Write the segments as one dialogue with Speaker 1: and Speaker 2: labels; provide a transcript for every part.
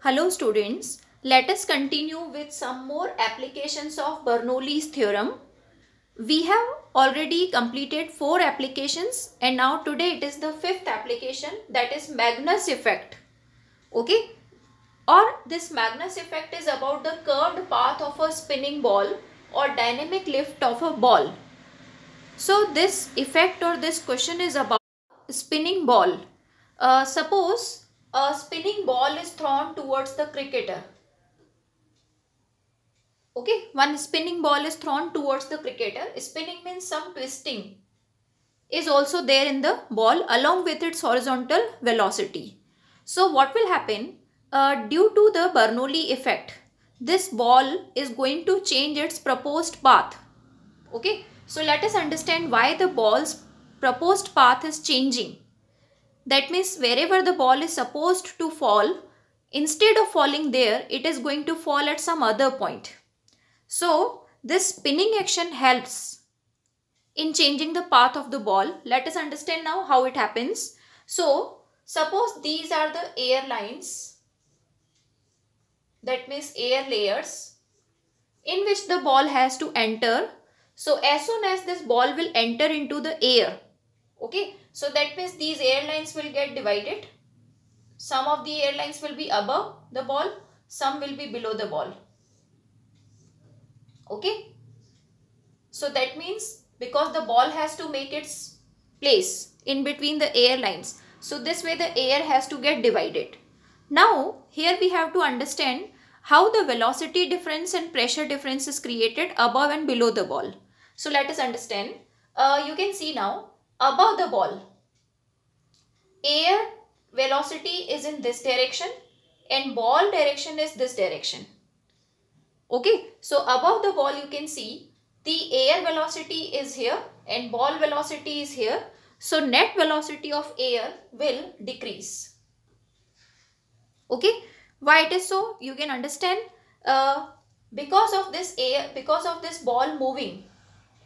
Speaker 1: Hello students, let us continue with some more applications of Bernoulli's theorem. We have already completed 4 applications and now today it is the 5th application, that is Magnus effect. Okay, or this Magnus effect is about the curved path of a spinning ball or dynamic lift of a ball. So this effect or this question is about spinning ball. Suppose a spinning ball is thrown towards the cricketer. Okay, one spinning ball is thrown towards the cricketer. Spinning means some twisting is also there in the ball along with its horizontal velocity. So what will happen? Due to the Bernoulli effect, this ball is going to change its proposed path. Okay, so let us understand why the ball's proposed path is changing. That means wherever the ball is supposed to fall, instead of falling there, it is going to fall at some other point. So this spinning action helps in changing the path of the ball. Let us understand now how it happens. So suppose these are the air lines, that means air layers in which the ball has to enter. So as soon as this ball will enter into the air, okay, so that means these airlines will get divided. Some of the airlines will be above the ball, some will be below the ball. Okay, so that means because the ball has to make its place in between the airlines, so this way the air has to get divided. Now here we have to understand how the velocity difference and pressure difference is created above and below the ball. So let us understand. You can see now above the ball, air velocity is in this direction and ball direction is this direction. Okay, so above the ball you can see the air velocity is here and ball velocity is here. So net velocity of air will decrease. Okay, why it is so? You can understand because of this air, because of this ball moving,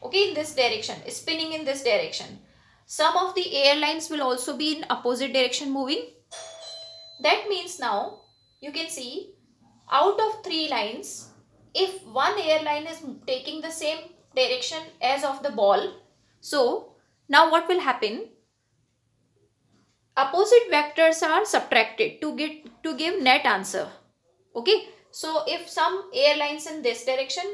Speaker 1: okay, in this direction, spinning in this direction, some of the airlines will also be in opposite direction moving. That means now you can see out of 3 lines, if one airline is taking the same direction as of the ball, so now what will happen? Opposite vectors are subtracted to give net answer. Okay, so if some airlines in this direction,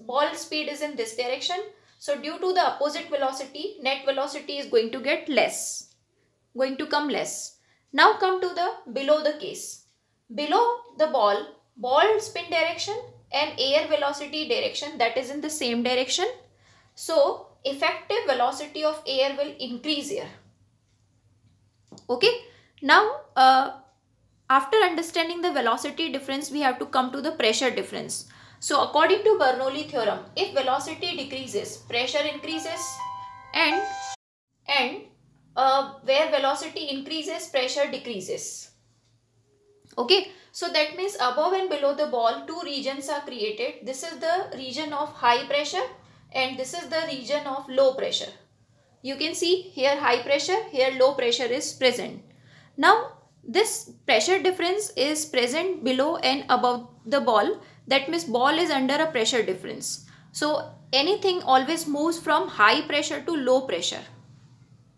Speaker 1: ball speed is in this direction, so due to the opposite velocity, net velocity is going to get less, going to come less. Now come to the below the case. Below the ball, ball spin direction and air velocity direction, that is in the same direction. So effective velocity of air will increase here. Okay, now after understanding the velocity difference, we have to come to the pressure difference. So according to Bernoulli theorem, if velocity decreases, pressure increases, and where velocity increases, pressure decreases. Okay, so that means above and below the ball, 2 regions are created. This is the region of high pressure and this is the region of low pressure. You can see here high pressure, here low pressure is present. Now this pressure difference is present below and above the ball. That means ball is under a pressure difference. So anything always moves from high pressure to low pressure.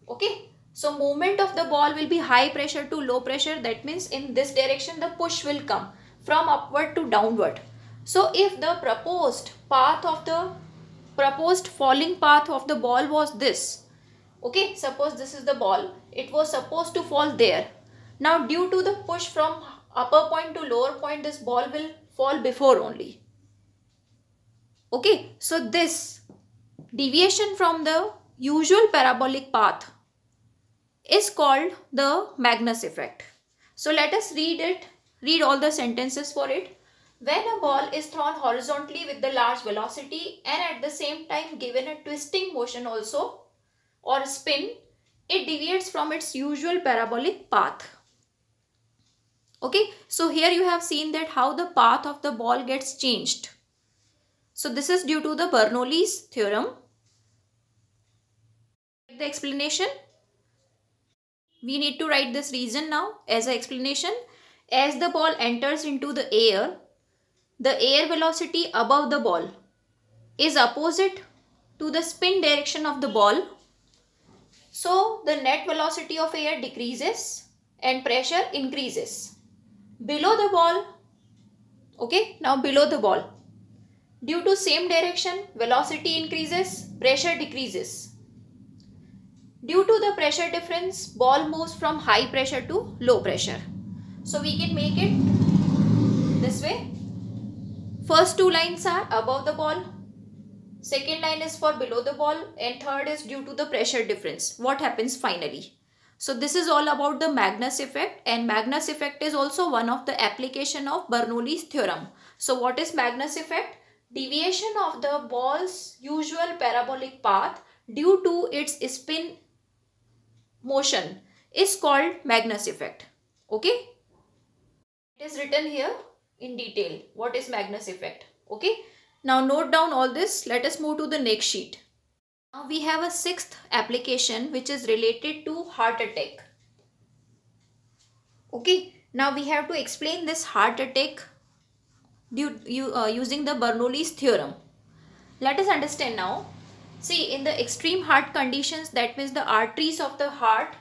Speaker 1: Okay, so movement of the ball will be high pressure to low pressure. That means in this direction the push will come from upward to downward. So if the proposed falling path of the ball was this, okay, suppose this is the ball, it was supposed to fall there. Now due to the push from upper point to lower point, this ball will fall before only. Okay, so this deviation from the usual parabolic path is called the Magnus effect. So let us read all the sentences for it. When a ball is thrown horizontally with the large velocity and at the same time given a twisting motion also or spin, it deviates from its usual parabolic path. Okay, so here you have seen that how the path of the ball gets changed. So this is due to the Bernoulli's theorem. The explanation, we need to write this reason now as an explanation. as the ball enters into the air velocity above the ball is opposite to the spin direction of the ball. So the net velocity of air decreases and pressure increases. Below the ball, okay, now below the ball, due to same direction, velocity increases, pressure decreases. Due to the pressure difference, ball moves from high pressure to low pressure. So we can make it this way. First two lines are above the ball, second line is for below the ball, and third is due to the pressure difference. What happens finally? So this is all about the Magnus effect, and Magnus effect is also one of the application of Bernoulli's theorem. So what is Magnus effect? Deviation of the ball's usual parabolic path due to its spin motion is called Magnus effect. Okay? It is written here in detail. What is Magnus effect? Okay? Now note down all this. Let us move to the next sheet. Now we have a sixth application which is related to heart attack. Okay, now we have to explain this heart attack using the Bernoulli's theorem. Let us understand now. See, in the extreme heart conditions, that means the arteries of the heart,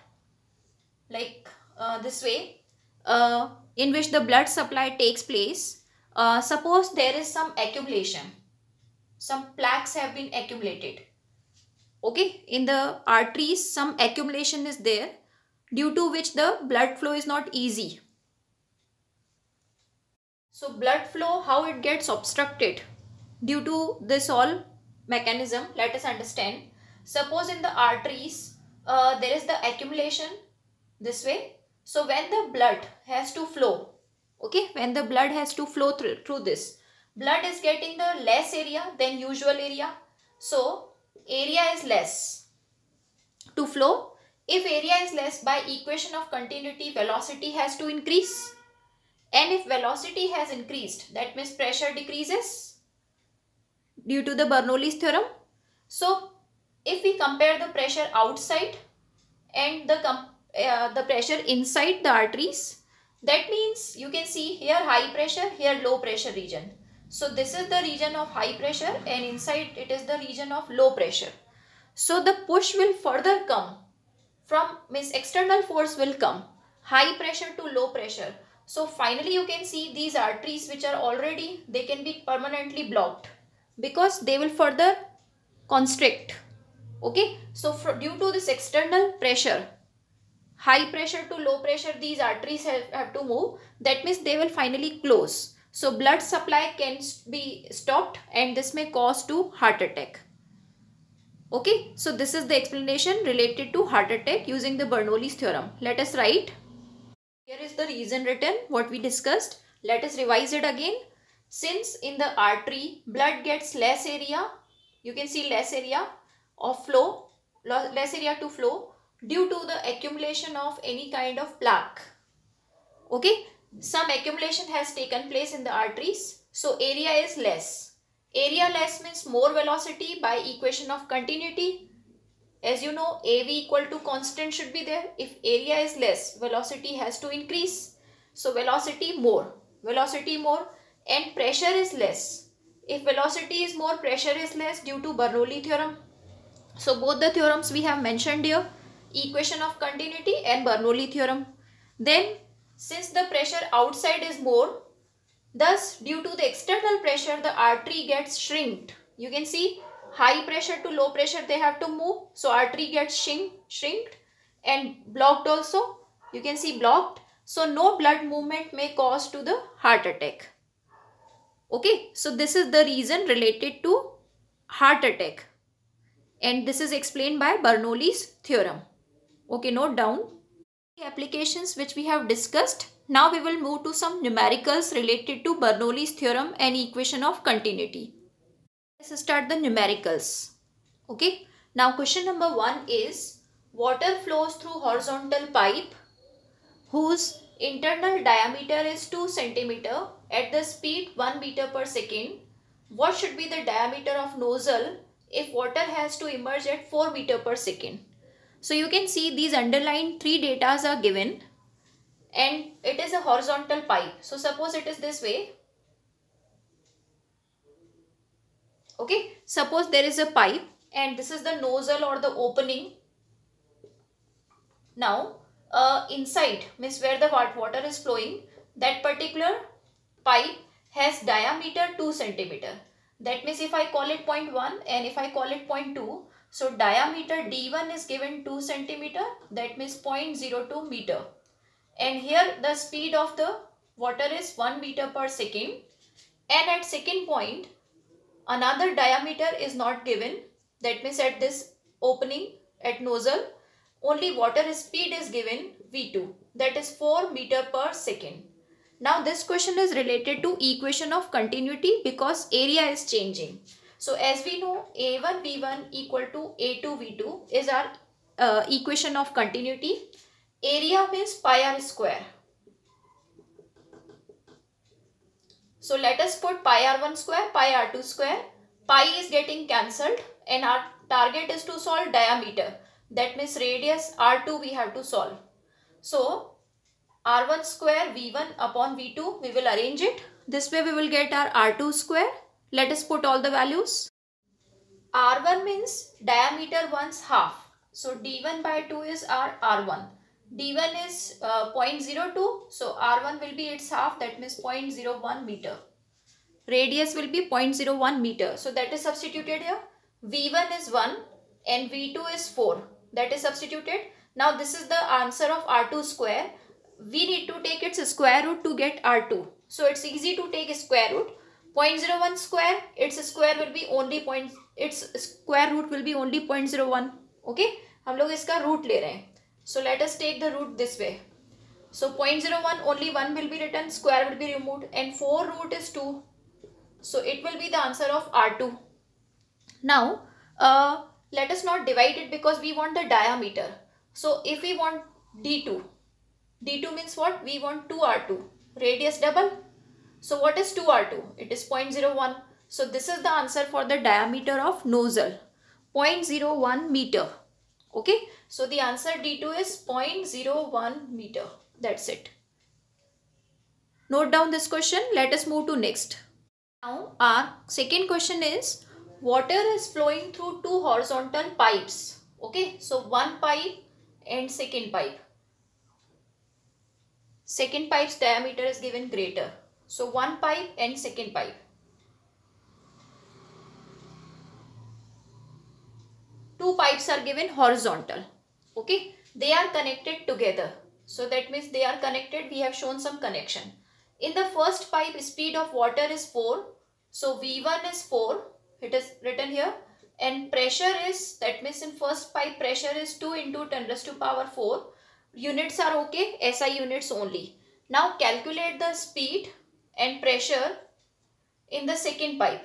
Speaker 1: like this way, in which the blood supply takes place. Suppose there is some accumulation. Some plaques have been accumulated. Okay, in the arteries some accumulation is there, due to which the blood flow is not easy. So blood flow, how it gets obstructed due to this all mechanism, let us understand. Suppose in the arteries there is the accumulation this way. So when the blood has to flow, okay, when the blood has to flow through this, blood is getting the less area than usual area. So area is less to flow. If area is less, by equation of continuity, velocity has to increase. And if velocity has increased, that means pressure decreases due to the Bernoulli's theorem. So if we compare the pressure outside and the pressure inside the arteries, that means you can see here high pressure, here low pressure region. So this is the region of high pressure, and inside it is the region of low pressure. So the push will further come from, means external force will come, high pressure to low pressure. So finally you can see these arteries which are already, they can be permanently blocked because they will further constrict. Okay, so due to this external pressure, high pressure to low pressure, these arteries have to move. That means they will finally close. So blood supply can be stopped, and this may cause to heart attack. Okay, so this is the explanation related to heart attack using the Bernoulli's theorem. Let us write. Here is the reason written, what we discussed. Let us revise it again. Since in the artery, blood gets less area, you can see less area of flow, less area to flow due to the accumulation of any kind of plaque. Okay, some accumulation has taken place in the arteries, so area is less. Area less means more velocity by equation of continuity. As you know, AV equal to constant should be there. If area is less, velocity has to increase. So velocity more, and pressure is less. If velocity is more, pressure is less due to Bernoulli theorem. So both the theorems we have mentioned here, equation of continuity and Bernoulli theorem. Then since the pressure outside is more, thus due to the external pressure the artery gets shrinked. You can see high pressure to low pressure they have to move, so artery gets shrinked and blocked also. You can see blocked, so no blood movement may cause to the heart attack. Okay, so this is the reason related to heart attack, and this is explained by Bernoulli's theorem. Okay, note down the applications which we have discussed. Now we will move to some numericals related to Bernoulli's theorem and equation of continuity. Let's start the numericals. Okay, now question number 1 is, water flows through horizontal pipe whose internal diameter is 2 cm at the speed 1 meter per second. What should be the diameter of nozzle if water has to emerge at 4 meter per second? So you can see these underlined 3 datas are given, and it is a horizontal pipe. So suppose it is this way. Okay, suppose there is a pipe and this is the nozzle or the opening. Now inside means where the water is flowing, that particular pipe has diameter 2 centimeter. That means if I call it 0.1 and if I call it 0.2, so diameter D1 is given 2 centimeter, that means 0.02 meter. And here the speed of the water is 1 meter per second, and at second point another diameter is not given. That means at this opening at nozzle only water speed is given V2, that is 4 meter per second. Now this question is related to equation of continuity because area is changing. So as we know, A1 V1 equal to A2 V2 is our equation of continuity. Area means pi r square. So let us put pi r1 square, pi r2 square. Pi is getting cancelled and our target is to solve diameter. That means radius r2 we have to solve. So r1 square V1 upon V2, we will arrange it. This way we will get our r2 square. Let us put all the values. R1 means diameter 1's half. So D1 by 2 is our R1. D1 is 0.02. So R1 will be its half, that means 0.01 meter. Radius will be 0.01 meter. So that is substituted here. V1 is 1 and V2 is 4. That is substituted. Now this is the answer of R2 square. We need to take its square root to get R2. So it's easy to take square root. 0.01 square, its square will be only its square root will be only 0.01. Okay, हम लोग इसका root ले रहे हैं. So let us take the root this way. So 0.01 only 1 will be written, square will be removed, and 4 root is 2. So it will be the answer of R2. Now let us not divide it because we want the diameter. So if we want D2, D2 means what? We want 2R2, radius double. So what is 2R2? It is 0.01. So this is the answer for the diameter of nozzle, 0.01 meter. Okay. So the answer D2 is 0.01 meter. That's it. Note down this question. Let us move to next. Now our second question is, water is flowing through two horizontal pipes. Okay. So one pipe and second pipe. Second pipe's diameter is given greater. So one pipe and second pipe. Two pipes are given horizontal. Okay. They are connected together. So that means they are connected. We have shown some connection. In the first pipe, speed of water is 4. So V1 is 4. It is written here. And pressure is, that means in first pipe pressure is 2 into 10 raised to power 4. Units are okay. SI units only. Now calculate the speed and pressure in the second pipe.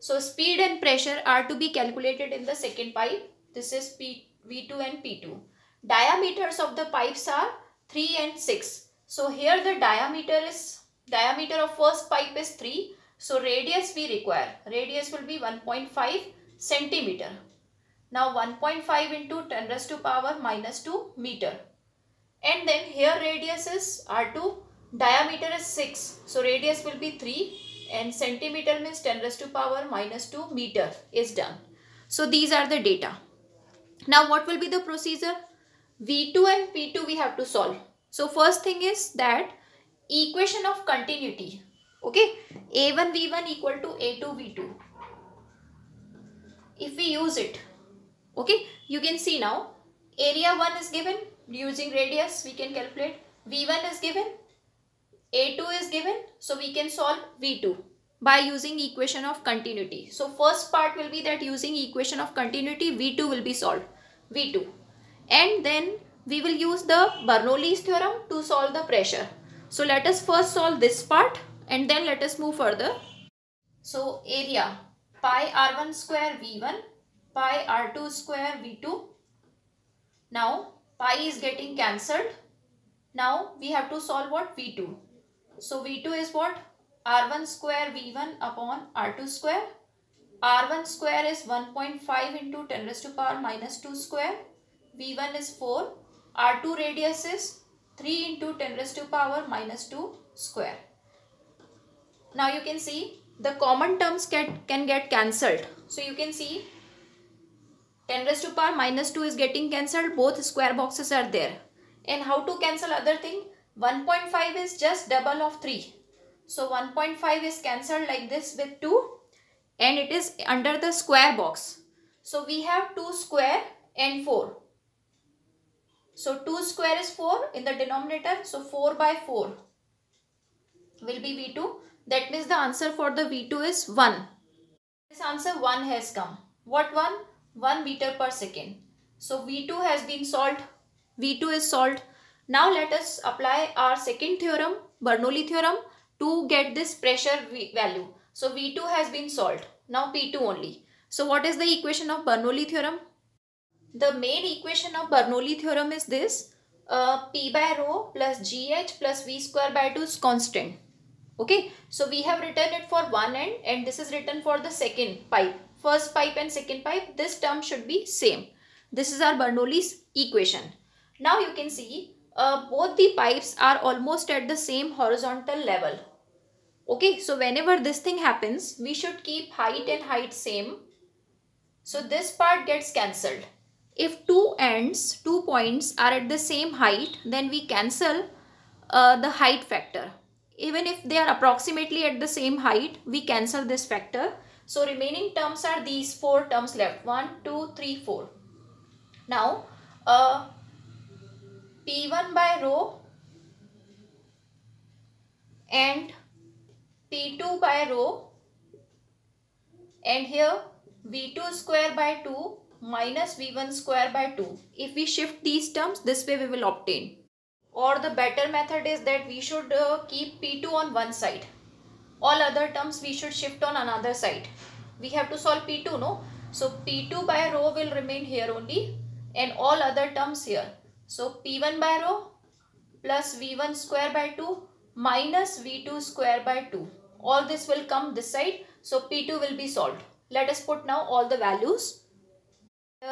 Speaker 1: So speed and pressure are to be calculated in the second pipe. This is V2 and P2. Diameters of the pipes are 3 and 6. So here the diameter of first pipe is 3. So radius we require. Radius will be 1.5 centimeter. Now 1.5 into 10 raised to power minus 2 meter. And then here radius is R2. Diameter is 6. So radius will be 3 and centimeter means 10 raised to power minus 2 meter is done. So these are the data. Now what will be the procedure? V2 and P2 we have to solve. So first thing is that equation of continuity. Okay. A1 V1 equal to A2 V2. If we use it, okay, you can see now area 1 is given. Using radius we can calculate. V1 is given. A2 is given. So we can solve V2 by using equation of continuity. So first part will be that using equation of continuity V2 will be solved. V2. And then we will use the Bernoulli's theorem to solve the pressure. So let us first solve this part and then let us move further. So area pi r1 square V1 pi r2 square V2. Now pi is getting cancelled. Now we have to solve what? V2. So V2 is what? R1 square V1 upon R2 square. R1 square is 1.5 into 10 raised to power minus 2 square. V1 is 4. R2 radius is 3 into 10 raised to power minus 2 square. Now you can see the common terms can get cancelled. So you can see 10 raised to power minus 2 is getting cancelled. Both square boxes are there. And how to cancel other thing? 1.5 is just double of 3. So 1.5 is cancelled like this with 2. And it is under the square box. So we have 2 square and 4. So 2 square is 4 in the denominator. So 4 by 4 will be V2. That means the answer for the V2 is 1. This answer 1 has come. What 1? 1 meter per second. So V2 has been solved. V2 is solved. Now let us apply our second theorem, Bernoulli theorem, to get this pressure value. So V2 has been solved. Now P2 only. So what is the equation of Bernoulli theorem? The main equation of Bernoulli theorem is this. P by rho plus GH plus V square by 2 is constant. Okay. So we have written it for one end and this is written for the second pipe. First pipe and second pipe. This term should be same. This is our Bernoulli's equation. Now you can see both the pipes are almost at the same horizontal level. Okay. So whenever this thing happens, we should keep height and height same. So this part gets cancelled. If two points are at the same height, then we cancel the height factor. Even if they are approximately at the same height, we cancel this factor. So remaining terms are these 4 terms left. 1, 2, 3, 4. Now P1 by rho and P2 by rho, and here V2 square by 2 minus V1 square by 2. If we shift these terms, this way we will obtain. Or the better method is that we should keep P2 on one side. All other terms we should shift on another side. We have to solve P2, no? So P2 by rho will remain here only and all other terms here. So P1 by rho plus V1 square by 2 minus V2 square by 2. All this will come this side. So P2 will be solved. Let us put now all the values.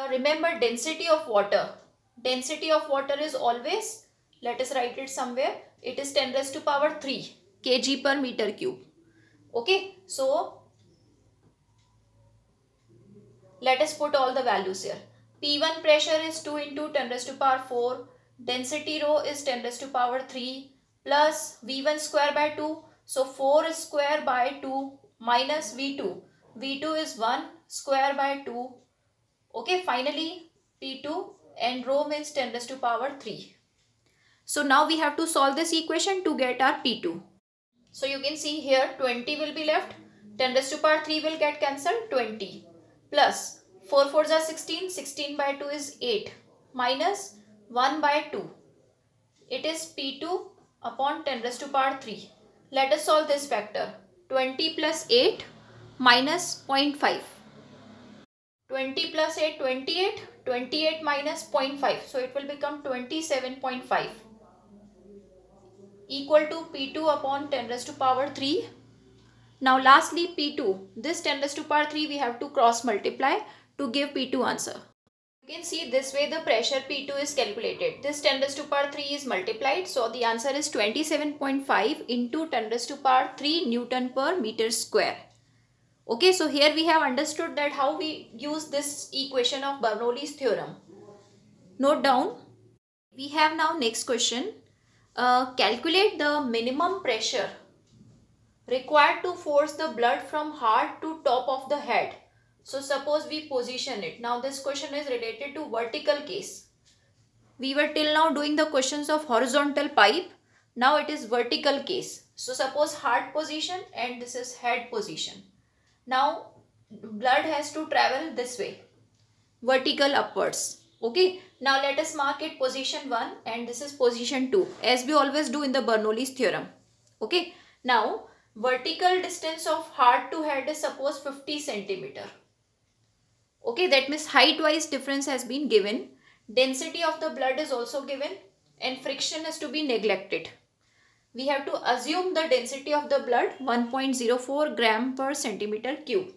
Speaker 1: Remember density of water. Density of water is always, let us write it somewhere. It is 10 raised to power 3 kg per meter cube. Okay. So let us put all the values here. P1 pressure is 2 into 10 raised to power 4. Density rho is 10 raised to power 3 plus V1 square by 2. So 4 square by 2 minus V2. V2 is 1 square by 2. Okay, finally P2 and rho means 10 raised to power 3. So now we have to solve this equation to get our P2. So you can see here 20 will be left. 10 raised to power 3 will get cancelled. 20 plus 4 4s are 16. 16 by 2 is 8 minus 1 by 2. It is P2 upon 10 raised to power 3. Let us solve this factor. 20 plus 8 minus 0.5. 20 plus 8, 28. 28 minus 0.5. So it will become 27.5 equal to P2 upon 10 raised to power 3. Now lastly P2. This 10 raised to power 3 we have to cross multiply to give P2 answer. You can see this way the pressure P2 is calculated. This 10 raised to power 3 is multiplied. So the answer is 27.5 into 10 raised to power 3 Newton per meter square. Okay, so here we have understood that how we use this equation of Bernoulli's theorem. Note down. We have now next question. Calculate the minimum pressure required to force the blood from heart to top of the head. So suppose we position it. Now this question is related to vertical case. We were till now doing the questions of horizontal pipe. Now it is vertical case. So suppose heart position and this is head position. Now blood has to travel this way, vertical upwards. Okay. Now let us mark it position 1 and this is position 2 as we always do in the Bernoulli's theorem. Okay. Now vertical distance of heart to head is suppose 50 centimeter. Okay. That means height wise difference has been given. Density of the blood is also given and friction is to be neglected. We have to assume the density of the blood 1.04 gram per centimeter cube.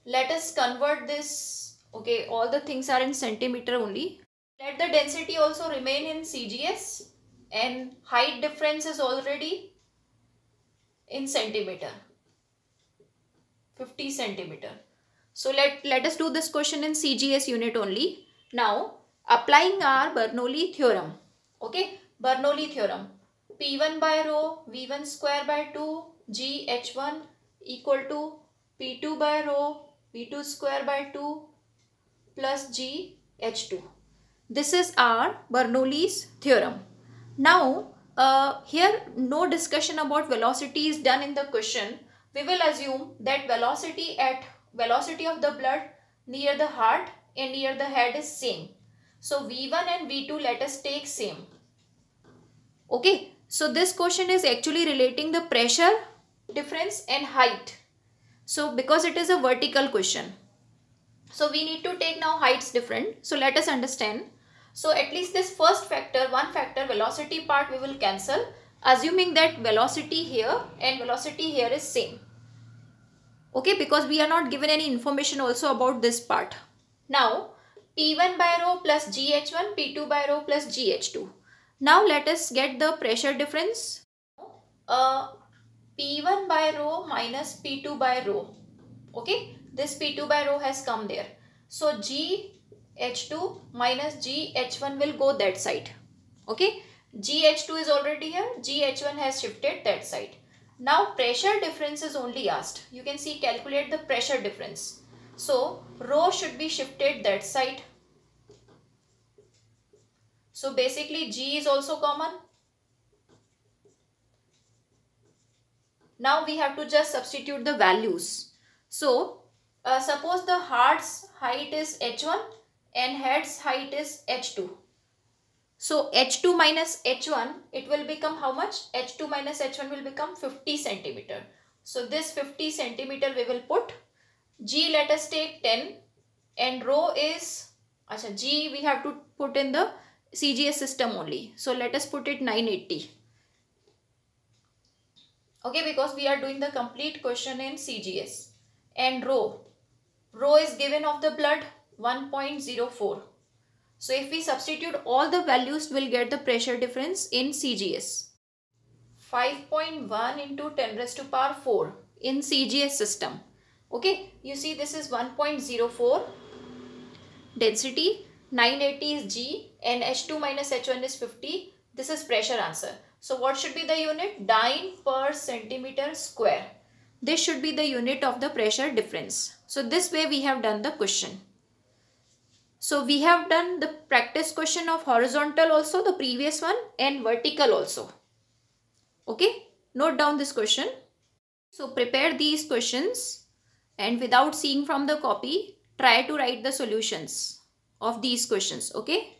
Speaker 1: Let us convert this. Okay, all the things are in centimeter only. Let the density also remain in CGS, and height difference is already in centimeter, 50 centimeter. So let us do this question in CGS unit only. Now applying our Bernoulli theorem. Okay, Bernoulli theorem. P1 by rho V1 square by 2 G H1 equal to P2 by rho V2 square by 2 plus G H2. This is our Bernoulli's theorem. Now here no discussion about velocity is done in the question. We will assume that velocity of the blood near the heart and near the head is same. So V1 and V2 let us take same. Okay, so this question is actually relating the pressure difference and height. So because it is a vertical question, so we need to take now heights different. So let us understand. So at least this first factor, one factor, velocity part, we will cancel, assuming that velocity here and velocity here is same. Okay, because we are not given any information also about this part. Now P1 by rho plus GH1, P2 by rho plus GH2. Now let us get the pressure difference. P1 by rho minus P2 by rho. Okay, this P2 by rho has come there. So GH2 minus GH1 will go that side. Okay, GH2 is already here, GH1 has shifted that side. Now pressure difference is only asked. You can see, calculate the pressure difference. So rho should be shifted that side. So basically G is also common. Now we have to just substitute the values. So suppose the heart's height is H1 and head's height is H2. So H2 minus H1, it will become how much? H2 minus H1 will become 50 centimeter. So this 50 centimeter we will put. G let us take 10 and rho is, G we have to put in the CGS system only. So let us put it 980. Okay, because we are doing the complete question in CGS. And rho is given of the blood 1.04. So if we substitute all the values, we'll get the pressure difference in CGS. 5.1 into 10 raised to power 4 in CGS system. Okay, you see this is 1.04 density, 980 is G and H2 minus H1 is 50. This is pressure answer. So what should be the unit? Dyne per centimeter square. This should be the unit of the pressure difference. So this way we have done the question. So we have done the practice question of horizontal also, the previous one, and vertical also. Okay, note down this question. So prepare these questions and without seeing from the copy, try to write the solutions of these questions. Okay.